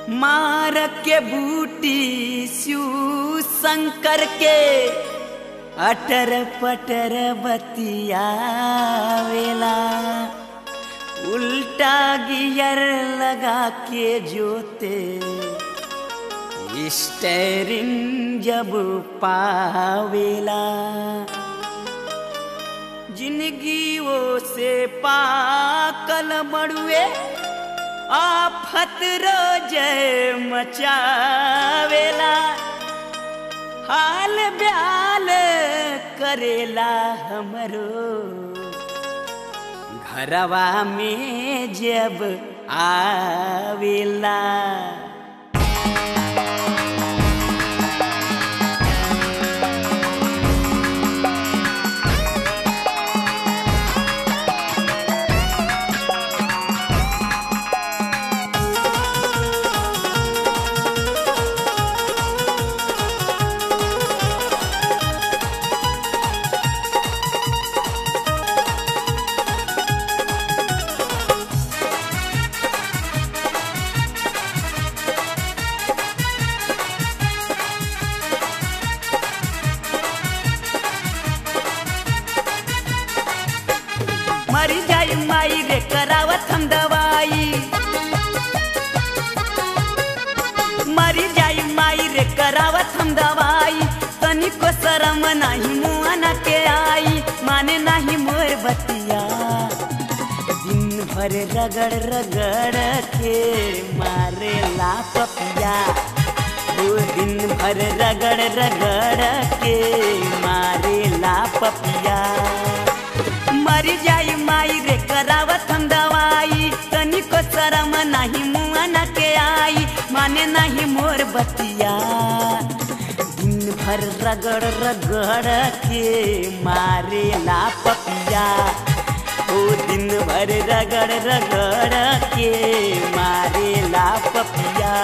मार के बूटी शिव शंकर के अटर पटर बतियावेला, उल्टा गियर लगा के जोते स्टेरिंग जब पावेला। जिंदगी वो से पाकल बड़ुए आफत रोज मचावेला, हाल ब्याल करेला हमरो घरवा में जब आवेला। मरी जाई माई रे करावत हम दवाई, मरी जाई माई रे करावत हम दवाई। तनिको शरम नाही मुआ न के आई, माने नाही मोर बतिया। दिन भर रगड़ रगड़ के मारे ला पपिया, वो दिन भर रगड़ रगड़ के मारे ला पपिया। मरी जाई माई रे करावत हम दवाई, तनिको शरम नाही मुआ न के आई, माने नाही मोर बतिया। दिन भर रगड़ रगड़ के मारे ला पपिया, ओ दिन भर रगड़ रगड़ के मारे ला पपिया।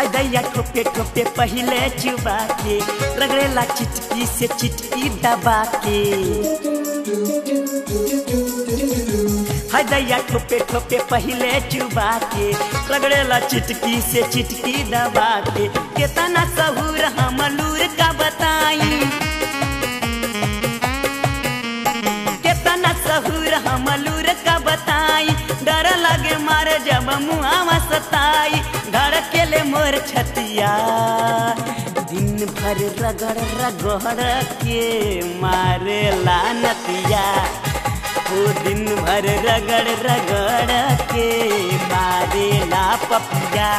दैया ठोपे ठोपे पहले चुबा के, रगड़ेला चिटकी से चिटकी दबा के। हाय दैया ठोपे ठोपे पहले चुबा के, रगड़ेला चिटकी से चिटकी दबा के। केतना सहूर हम लूर का बताई, केतना सहूर हम लूर का बताई। डर लगे मारे जब मुआवा सताई, धड़के ले मोर छतिया। दिन भर रगड़ रगड़ के मारे ला नतिया, वो दिन भर रगड़ रगड़ के मारे ला पपिया।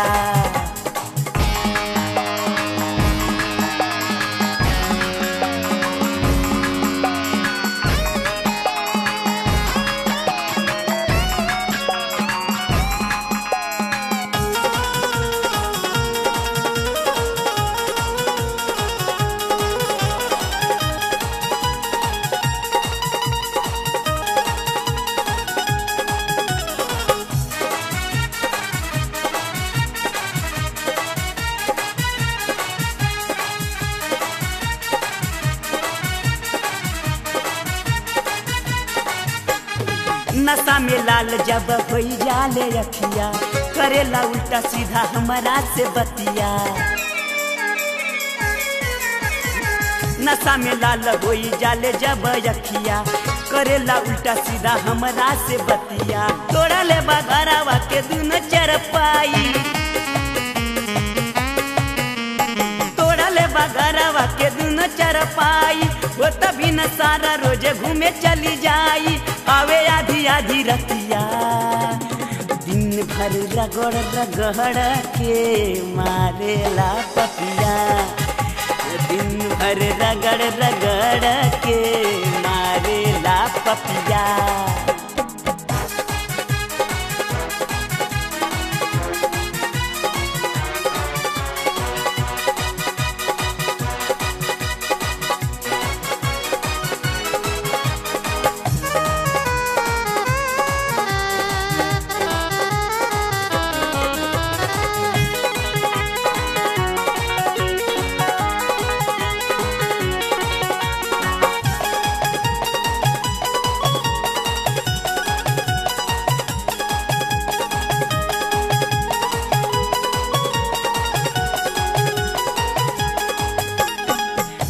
नशा में लाल जब होई जाले अखिया, करेला उल्टा सीधा हमारा से बतिया। नशा में लाल होई जाले जब अखिया, करेला उल्टा सीधा हमारा से बतिया। तोड़ा ले बघरावा के दूनो चरपाई, तोड़ा ले बघरावा के दूनो चरपाई। वो तभी न सारा रोज घूमे चली जाई, आवे आधी आधी रतिया। दिन भर रगड़ रगड़ के मारे ला पपिया, दिन भर भर रगड़ रगड़ के मारेला पपिया।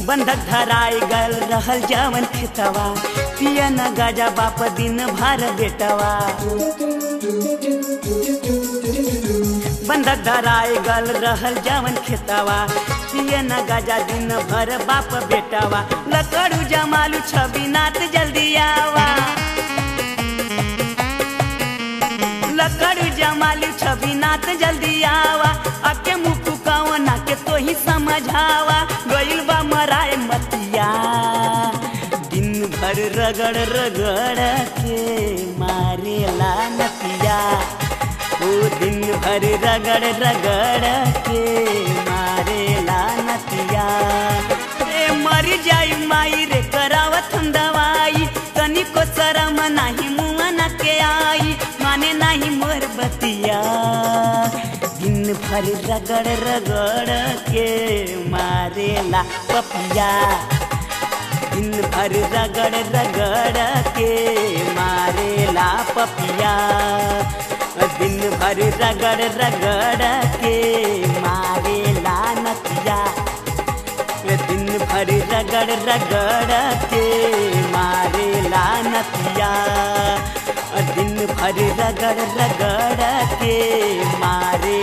बंधक धराई गल रहल जवन खेतवा, पिया न गाजा बाप दिन भर बेटवा। बंधक धराई गल रहल जवन खेतवा, पिया न गाजा दिन भर बाप बेटवा। लकड़ू जमालू छवि नाथ जल्दी आवा, लकड़ू जमालू छवि नाथ जल्दी आवा। अके मुँह फुकावना के तो ही समझावा, गइल बा मराए मतिया। दिन भर रगड़ रगड़ के मारेला नतिया, ओ दिन भर रगड़ रगड़ के मारेला नतिया। ए मर जाई माई रे करावत हम दवाई, तनिको शरम नाही मुँह न के आई, माने नाही मोर बतिया। दिन भर रगड़ रगड़ के मारेला पपिया, दिन भर रगड़ रगड़ के मारेला पपिया। दिन भर रगड़ रगड़ के मारेला नतिया, दिन भर रगड़ रगड़ के मारेला नतिया। दिन भर रगड़ रगड़ के मारे